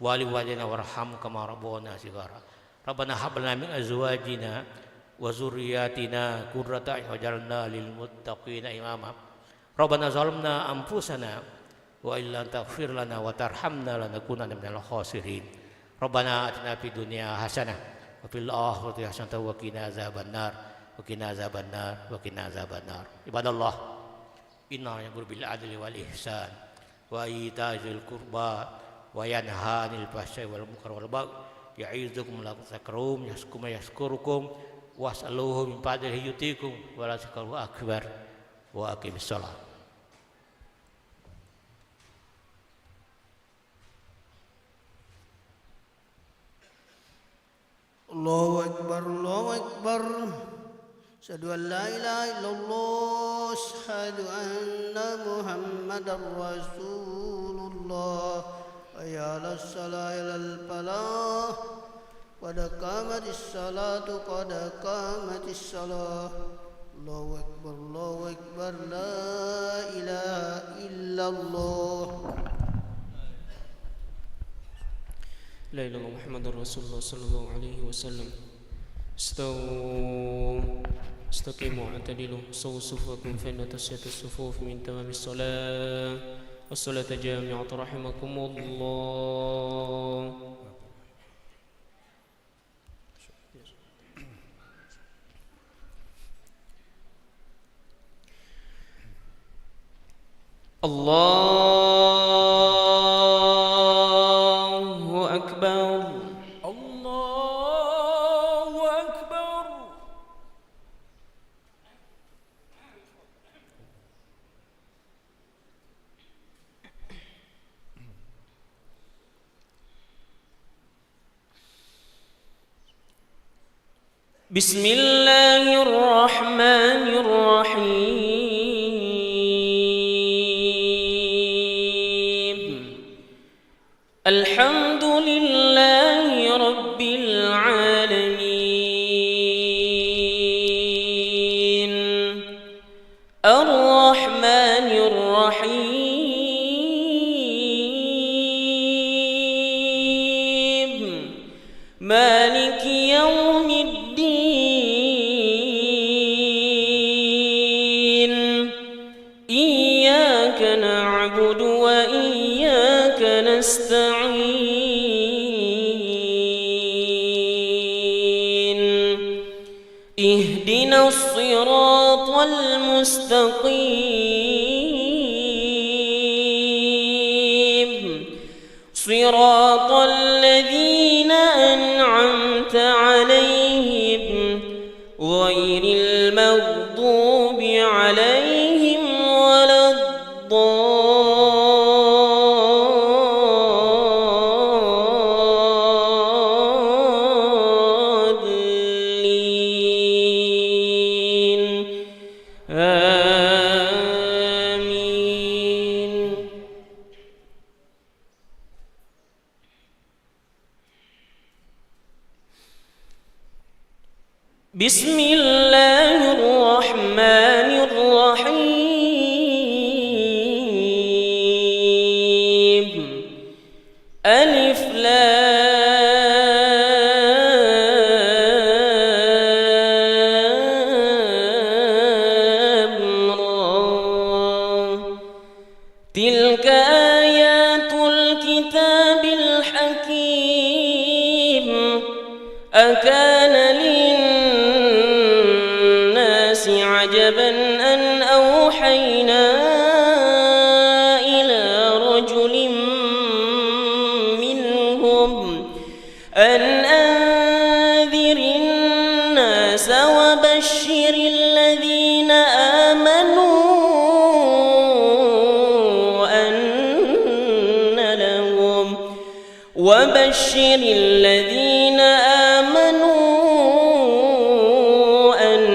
wa li walidina warham kama rabbana shighara. Rabbana hab lana min azwajina wa zurriyyatina qurrata a'yun waj'alna lil muttaqina imama. Rabbana zalamna anfusana wa illa taghfir lana wa tarhamna lanakunanna minal khasirin. Rabbana atina fid dunya hasanah wa fil akhirati hasanah wa qina azabannar. وقنا عذاب النار وقنا عذاب النار. عباد الله إنه يأمر بالعدل والإحسان وإيتاء ذي القربى وينهى عن الفحشاء والمنكر والبغي يعظكم لعلكم تذكرون. يذكركم واسألوه من فضله يؤتكم ولذكره أكبر وأقم الصلاة. الله أكبر الله أكبر أشهد أن لا إله إلا الله أشهد أن محمدا رسول الله حي على الصلاة على الفلاح قد قامت الصلاة قد قامت الصلاة الله أكبر لا إله إلا الله لا إله إلا الله محمد رسول الله صلى الله عليه وسلم. استقيموا واعتدلوا سووا صفوفكم فإن تسوية الصفوف من تمام الصلاة والصلاة جامعة رحمكم الله. الله أكبر الله أكبر. بسم الله الرحمن الرحيم. الحمد لله رب العالمين الرحمن الرحيم مالك يوم الدين إياك نعبد وإياك نستعين اهدنا الصراط المستقيم صراط الذين أنعمت عليهم غير المغضوب عليهم ولا الضالين آمين. بسم الله الرحمن الرحيم ألف لام را تلك آيات الكتاب الحكيم أكان للناس عجبا أن أوحينا إلى رجل منهم أن أنذر الناس وبشر الذين آمنوا أن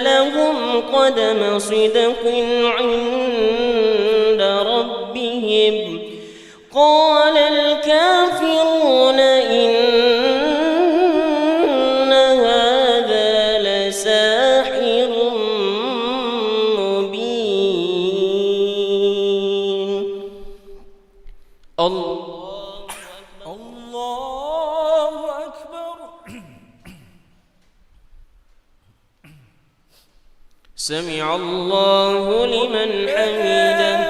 لهم قدم صدق عند ربهم. قال الكافرون إن هذا لساحر مبين. الله أكبر. سمع الله لمن حمده.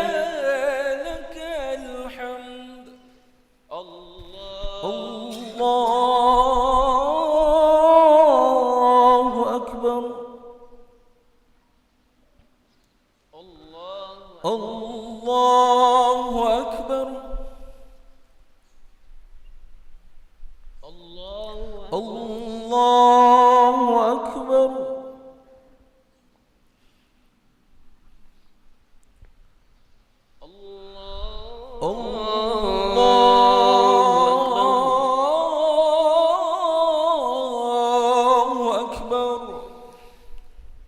لك الحمد. الله أكبر. الله أكبر الله أكبر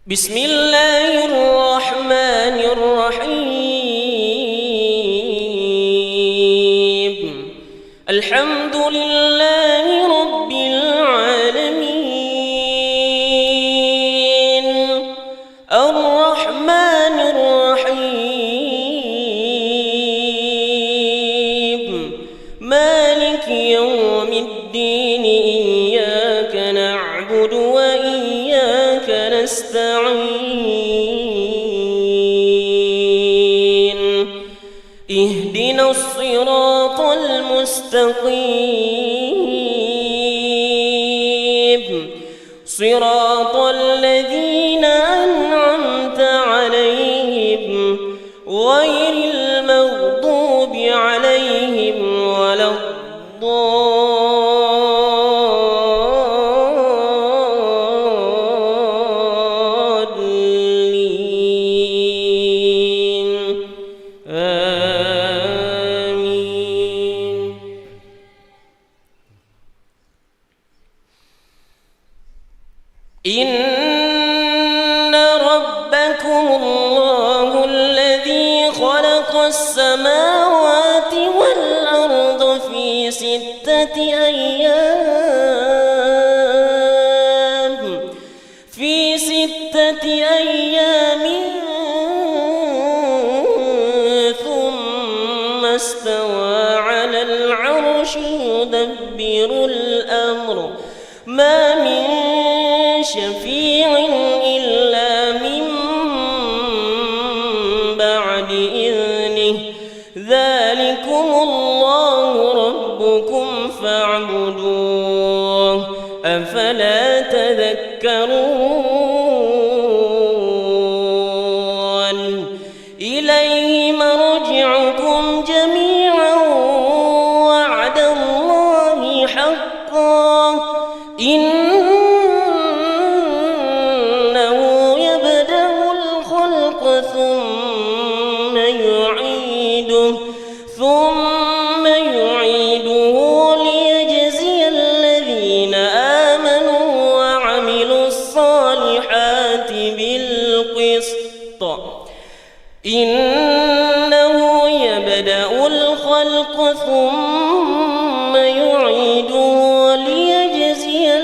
بسم الله الرحمن الرحيم الحمد لله رب العالمين الرحمن الرحيم مالك يوم الدين إياك نعبد وإياك نستعين اهدنا الصراط المستقيم صراط الذين أنعمت عليهم غير المغضوب عليهم ولا الضالين آمين إن ربكم الله الذي خلق السماوات والأرض في 6 أيام ثم استوى على العرش يدبر الأمر ما من شفيع إلا من بعد إذنه ذلكم الله ربكم فاعبدوه أفلا تذكرون إليه مرجعكم جميعا وعد الله حقا إنه يبدأ الخلق ثم يعيده ليجزي الذين آمنوا وعملوا الصالحات بالقسط إنه يبدأ الخلق ثم يعيده ليجزي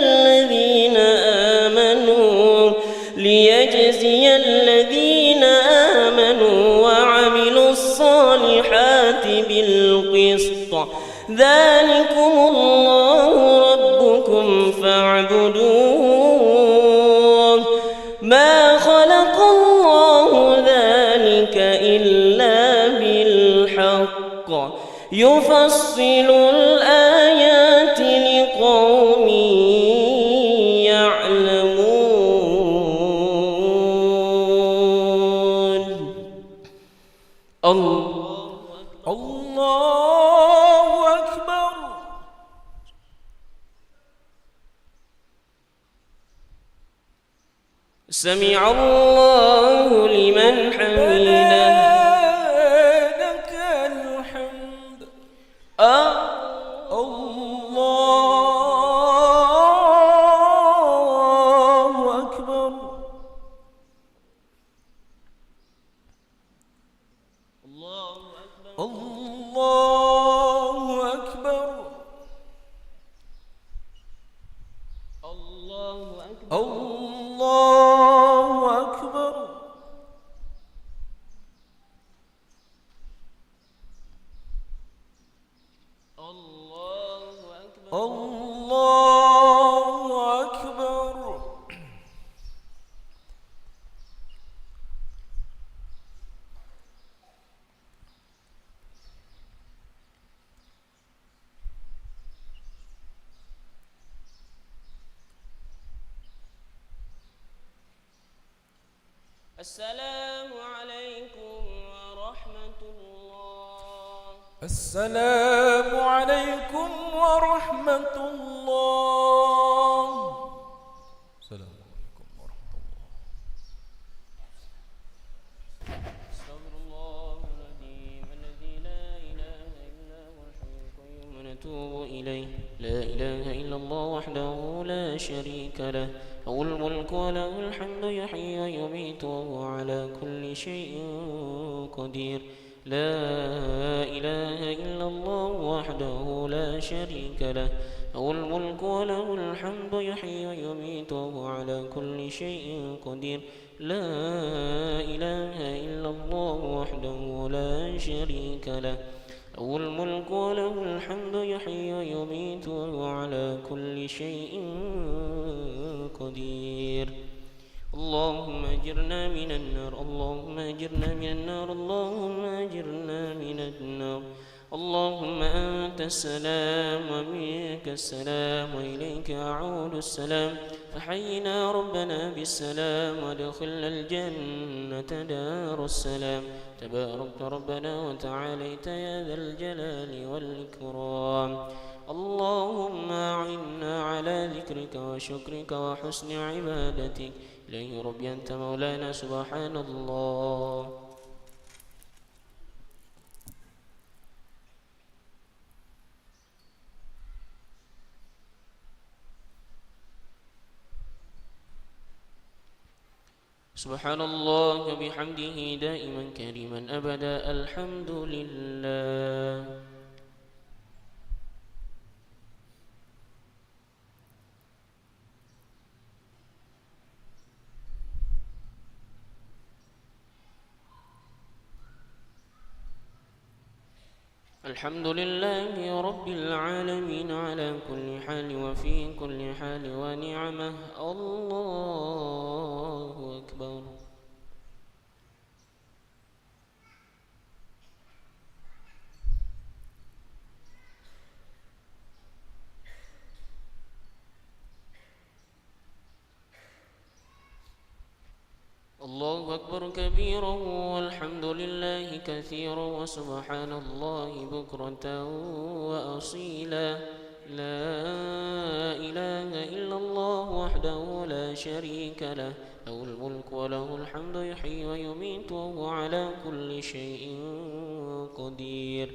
الذين آمنوا وعملوا الصالحات بالقسط ذلكم الله ربكم فاعبدوه ما خلق الله ذلك إلا بالحق يفصل الآيات لقوم يعلمون الله أكبر سمع الله لمن حمده لك الحمد الله أكبر الله أكبر الله أكبر الله أكبر السلام عليكم ورحمة الله السلام عليكم ورحمة الله الله. السلام عليكم ورحمة الله. أستغفر الله العظيم الذي لا إله إلا هو الحي القيوم ونتوب إليه. لا إله إلا الله وحده لا شريك له، له الملك وله الحمد يحيي ويميت وهو على كل شيء قدير. لا إله إلا الله وحده لا شريك له، له الملك وله الحمد يحيي ويميت وهو على كل شيء قدير. لا إله إلا الله وحده لا شريك له، له الملك وله الحمد يحيي ويميت وهو على كل شيء قدير. اللهم أجرنا من النار، اللهم أجرنا من النار، اللهم أجرنا من النار. اللهم أنت السلام ومنك السلام وإليك يعود السلام. فحينا ربنا بالسلام وادخلنا الجنة دار السلام. تباركت ربنا وتعاليت يا ذا الجلال والإكرام. اللهم أعنا على ذكرك وشكرك وحسن عبادتك. إليه ربي أنت مولانا سبحان الله. سبحان الله وبحمده دائما كريما أبدا. الحمد لله. الحمد لله رب العالمين على كل حال وفي كل حال ونعمه. الله أكبر. الله أكبر كبيرا والحمد لله كثيرا وسبحان الله بكرة وأصيلا. لا إله إلا الله وحده لا شريك له، له الملك وله الحمد يحيي ويميت وهو على كل شيء قدير.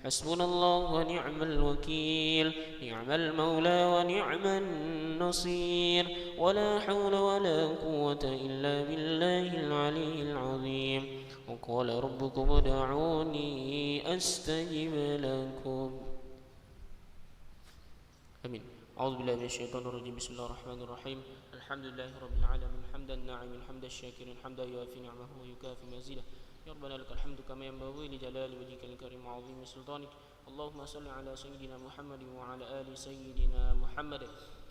حسبنا الله ونعم الوكيل، نعم المولى ونعم النصير. ولا حول ولا قوة إلا بالله العلي العظيم. وقال ربكم ادعوني أستجب لكم. آمين. أعوذ بالله من الشيطان الرجيم. بسم الله الرحمن الرحيم. الحمد لله رب العالمين حمدا الناعمين حمد الشاكرين حمدا يوافي نعمه ويكافي مزيده. يا ربنا لك الحمد كما ينبغي لجلال وجهك الكريم وعظيم سلطانك. اللهم صل على سيدنا محمد وعلى آل سيدنا محمد.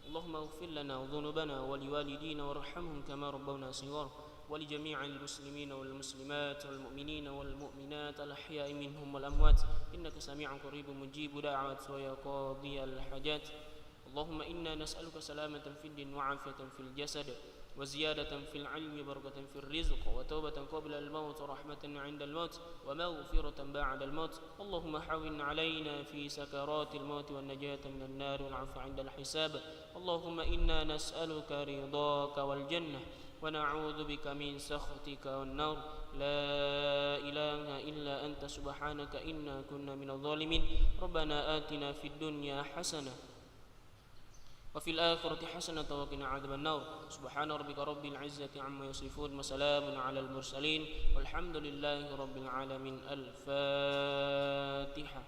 اللهم اغفر لنا ذنوبنا ولوالدينا وارحمهم كما ربونا صغارا، ولجميع المسلمين والمسلمات والمؤمنين والمؤمنات الأحياء منهم والأموات، إنك سميع قريب مجيب دعوات ويا قاضي الحاجات. اللهم إنا نسألك سلامة في الدين وعافية في الجسد وزيادة في العلم وبركة في الرزق وتوبة قبل الموت ورحمة عند الموت ومغفرة بعد الموت. اللهم حوّن علينا في سكرات الموت والنجاة من النار والعفو عند الحساب. اللهم إنا نسألك رضاك والجنة ونعوذ بك من سخطك والنار. لا إله إلا أنت سبحانك إنا كنا من الظالمين. ربنا آتنا في الدنيا حسنة وفي الآخرة حسنة وقنا عذاب النار. سبحان ربك رب العزة عما يصفون وسلام على المرسلين والحمد لله رب العالمين. الفاتحة.